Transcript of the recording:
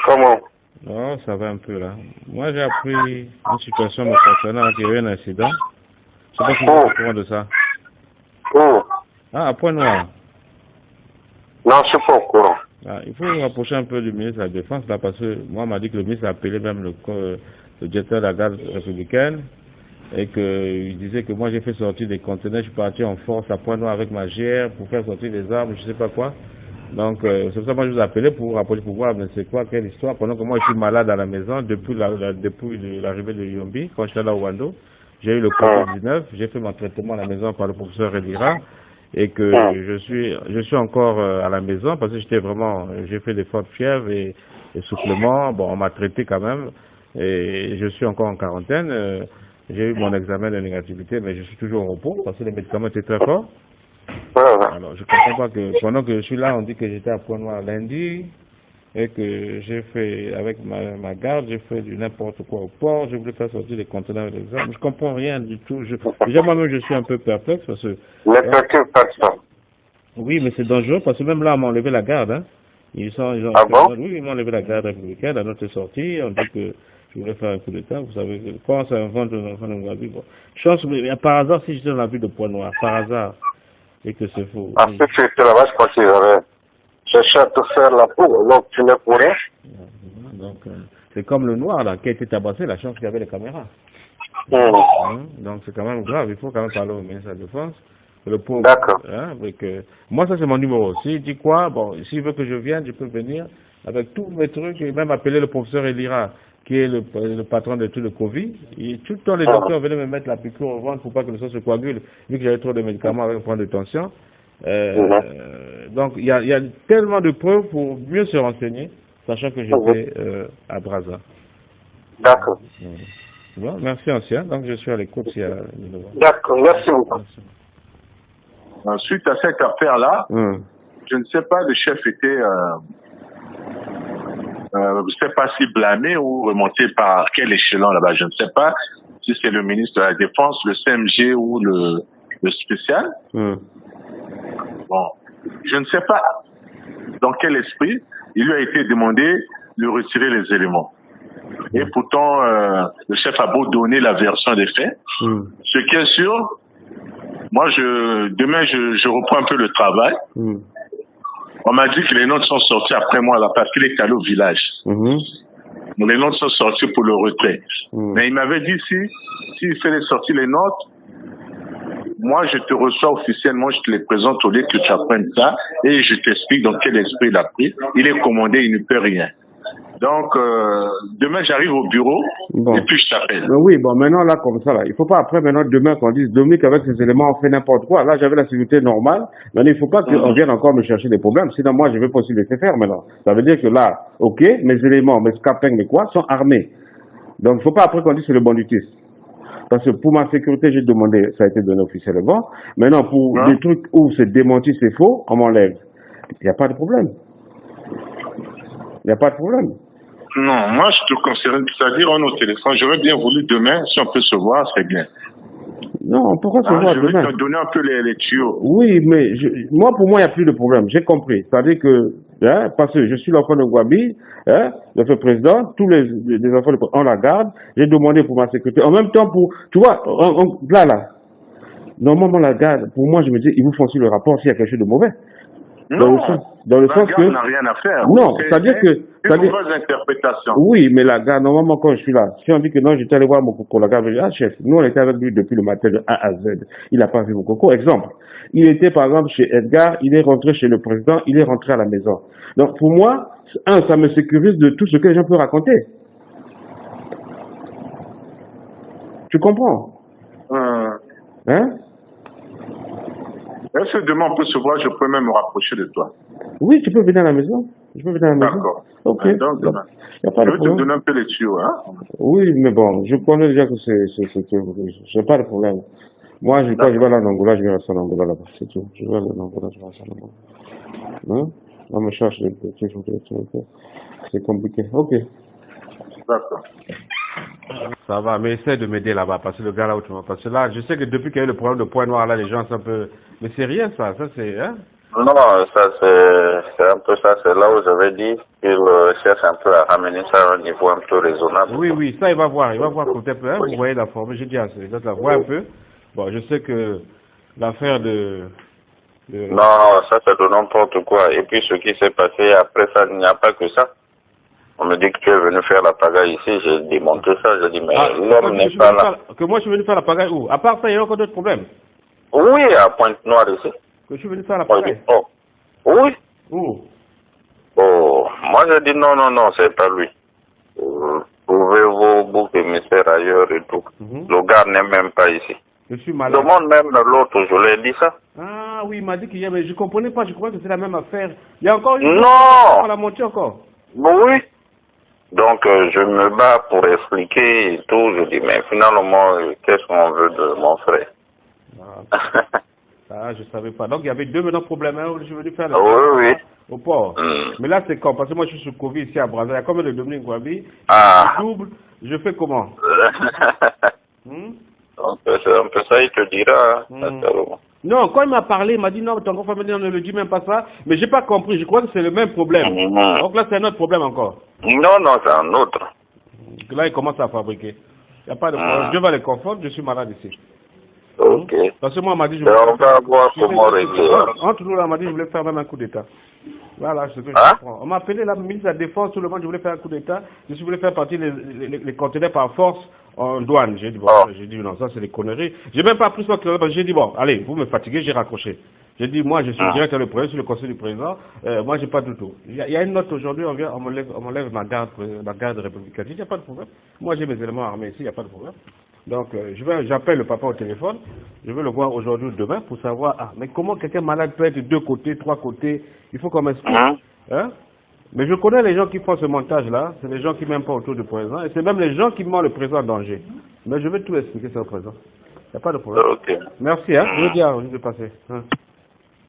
Comment? Non, ça va un peu là. Moi, j'ai appris une situation me concernant qu'il y a eu un incident. Je sais pas si vous êtes au courant de ça. Où? Ah, à Point-Noir. Non, je suis pas au courant. Ah, il faut rapprocher un peu du ministre de la Défense là parce que moi, on m'a dit que le ministre a appelé même le directeur de la garde républicaine et qu'il disait que moi, j'ai fait sortir des conteneurs. Je suis parti en force à Point-Noir avec ma GR pour faire sortir des armes, je sais pas quoi. Donc, c'est pour ça que moi, je vous appelais pour rappeler, pour voir, mais c'est quoi, quelle histoire. Pendant que moi, je suis malade à la maison depuis l'arrivée de Yombi, quand j'étais là au Wando, j'ai eu le Covid-19, j'ai fait mon traitement à la maison par le professeur Elira, et que je suis encore à la maison parce que j'ai fait des fortes fièvres et soufflements. Bon, on m'a traité quand même, et je suis encore en quarantaine. J'ai eu mon examen de négativité, mais je suis toujours au repos parce que les médicaments étaient très forts. Alors, je comprends pas que pendant que je suis là, on dit que j'étais à Point-Noir lundi et que j'ai fait, avec ma garde, j'ai fait du n'importe quoi au port, je voulais faire sortir des conteneurs des armes. Je comprends rien du tout. Déjà, moi-même, je suis un peu perplexe parce que... Ne t'occupe pas de ça. Oui, mais c'est dangereux parce que même là, on m'a enlevé la garde. Hein. Ah bon? Oui, ils m'ont enlevé la garde républicaine à notre sortie. On dit que je voulais faire un coup d'état. Vous savez, quand ça invente un enfant de ma vie, bon. Chance, mais par hasard, si j'étais dans la ville de Point-Noir, par hasard, et que c'est faux. Ah, si tu étais là-bas, je crois qu'ils avaient cherché à te faire la peau, donc tu ne pourrais. Donc, c'est comme le noir, là, qui a été tabassé, la chance qu'il y avait les caméras. Donc, c'est quand même grave. Il faut quand même parler au ministre de la Défense. Le pauvre. D'accord. Hein, moi, ça, c'est mon numéro. S'il dit quoi, bon, s'il veut que je vienne, je peux venir avec tous mes trucs et même appeler le professeur Elira, qui est le patron de tout le Covid. Et tout le temps, les docteurs venaient me mettre la piqûre au ventre pour pas que le sang se coagule, vu que j'avais trop de médicaments avec un point de tension. Donc, il y a tellement de preuves pour mieux se renseigner, sachant que j'étais à Brazza. D'accord. Bon, merci ancien. Donc, je suis à l'écoute s'il y a D'accord, merci beaucoup. Suite à cette affaire-là, je ne sais pas, le chef était, je ne sais pas si blâmé ou remonté par quel échelon là-bas. Je ne sais pas si c'est le ministre de la Défense, le CMG ou le spécial. Bon, je ne sais pas dans quel esprit il lui a été demandé de retirer les éléments. Et pourtant, le chef a beau donner la version des faits. Ce qui est sûr, moi, demain, je reprends un peu le travail. On m'a dit que les notes sont sorties après moi là parce qu'il est allé au village. Les notes sont sorties pour le retrait. Mais il m'avait dit s'il fallait sortir les notes, moi, je te reçois officiellement, je te les présente au lieu que tu apprennes ça et je t'explique dans quel esprit il a pris. Il est commandé, il ne peut rien. Donc, demain, j'arrive au bureau et puis je t'appelle. Oui, bon, maintenant, là, comme ça, là, il faut pas après, maintenant, demain, qu'on dise, Dominique, avec ces éléments, on fait n'importe quoi. Là, j'avais la sécurité normale. Maintenant, il faut pas qu'on vienne encore me chercher des problèmes. Sinon, moi, je vais pas aussi laisser faire maintenant. Ça veut dire que là, ok, mes éléments, mes scapings, mes quoi, sont armés. Donc, il faut pas après qu'on dise c'est le banditisme. Parce que pour ma sécurité, j'ai demandé, ça a été donné officiellement. Maintenant, pour des trucs où c'est démenti, c'est faux, on m'enlève. Il n'y a pas de problème. Il n'y a pas de problème. Non, moi je te conseille, c'est-à-dire on est au téléphone, j'aurais bien voulu demain, si on peut se voir, c'est bien. Non, pourquoi se voir demain? Je vais te donner un peu les tuyaux. Oui, mais moi, pour moi, il n'y a plus de problème, j'ai compris. C'est-à-dire que, parce que je suis l'enfant de Gwabi, le président, tous les enfants on la garde, j'ai demandé pour ma sécurité. En même temps, tu vois, là, normalement la garde, pour moi, je me dis, ils vous font sur le rapport s'il y a quelque chose de mauvais. Non, dans le sens que n'a rien à faire. Non, c'est-à-dire que une mauvaise interprétation. Oui, mais la garde, normalement quand je suis là, si on dit que non, j'étais allé voir mon coco, la garde, je dis, ah chef, nous on était avec lui depuis le matin de A à Z. Il n'a pas vu mon coco. Exemple, il était par exemple chez Edgar, il est rentré chez le président, il est rentré à la maison. Donc pour moi, ça me sécurise de tout ce que les gens peuvent raconter. Tu comprends? Est-ce que demain on peut se voir, je peux même me rapprocher de toi? Oui, tu peux venir à la maison. D'accord. Ok. Donc, demain. Y a pas je de vais problème. te donner un peu les tuyaux, hein? Oui, mais bon, je connais déjà que c'est pas de problème. Moi, quand je vais aller en Angola, je vais rester en Angola là-bas, c'est tout. Je vais aller en Angola, je vais rester en Angola. On me cherche des petits, c'est compliqué. Ok. D'accord. Ça va, mais essaie de m'aider là-bas, parce que le gars là où tu m'as. Parce que là, je sais que depuis qu'il y a eu le problème de Point-Noir, là, les gens sont un peu. Mais c'est rien ça c'est. Hein? Non, ça c'est un peu ça, c'est là où j'avais dit qu'il cherche un peu à ramener ça à un niveau un peu raisonnable. Oui, oui, ça il va voir peut-être, hein, vous voyez la forme, j'ai dit à ces autres, la voir un peu. Bon, je sais que l'affaire de... Non, ça c'est de n'importe quoi. Et puis ce qui s'est passé après ça, il n'y a pas que ça. On me dit que tu es venu faire la pagaille ici, j'ai démonté ça, j'ai dit mais l'homme n'est pas là. Que moi je suis venu faire la pagaille où? À part ça, il y a encore d'autres problèmes. Oui, à Pointe-Noire ici. Que je suis venu faire la pagaille. Oh. Oui. Où? Oh, moi j'ai dit non, c'est pas lui. Trouvez vos boucs émissaires ailleurs et tout. Le gars n'est même pas ici. Je suis malade. Demande même l'autre, je l'ai dit ça. Ah oui, il m'a dit qu'il y a, mais je comprenais pas, je croyais que c'est la même affaire. Il y a encore une... Non. On l'a monté encore. Oui. Donc je me bats pour expliquer et tout. Je dis mais finalement, qu'est-ce qu'on veut de mon frère? Ah, je savais pas. Donc il y avait deux maintenant problèmes. Hein, je suis venu faire oui. Au port. Mais là c'est quand? Parce que moi je suis sur Covid ici à Brazzaville. Il y a combien de Dominique Gwabi? Double. Je fais comment? C'est un peu ça, il te dira. Non, quand il m'a parlé, il m'a dit non, ton grand famille ne le dit même pas ça. Mais j'ai pas compris. Je crois que c'est le même problème. Donc là c'est un autre problème encore. Non, c'est un autre. Là il commence à fabriquer. Il n'y a pas de problème. Dieu va les confondre. Je suis malade ici. Ok. Parce que moi, on m'a dit, on va voir comment régler. Entre nous, là, on m'a dit, je voulais faire même un coup d'État. Voilà, c'est ce que je comprends. On m'a appelé la ministre de la Défense, tout le monde, je voulais faire un coup d'État. Je voulais faire partir les conteneurs par force en douane. J'ai dit, bon, j'ai dit, non, ça, c'est des conneries. J'ai même pas pris ça, parce que j'ai dit, bon, allez, vous me fatiguez, j'ai raccroché. J'ai dit, moi, je suis directeur du président, sur le conseil du président. Moi, j'ai pas du tout. Il y a une note aujourd'hui, on me lève ma garde républicaine. Il n'y a pas de problème. Moi, j'ai mes éléments armés ici, il n'y a pas de problème. Donc, j'appelle le papa au téléphone, je veux le voir aujourd'hui ou demain pour savoir, mais comment quelqu'un malade peut être de 2 côtés, 3 côtés, il faut qu'on m'explique. Hein? Mais je connais les gens qui font ce montage-là, c'est les gens qui m'aiment pas autour du président, et c'est même les gens qui mettent le président en danger. Mais je vais tout expliquer ça au président. Il n'y a pas de problème. Merci, hein, je veux dire, je vais passer.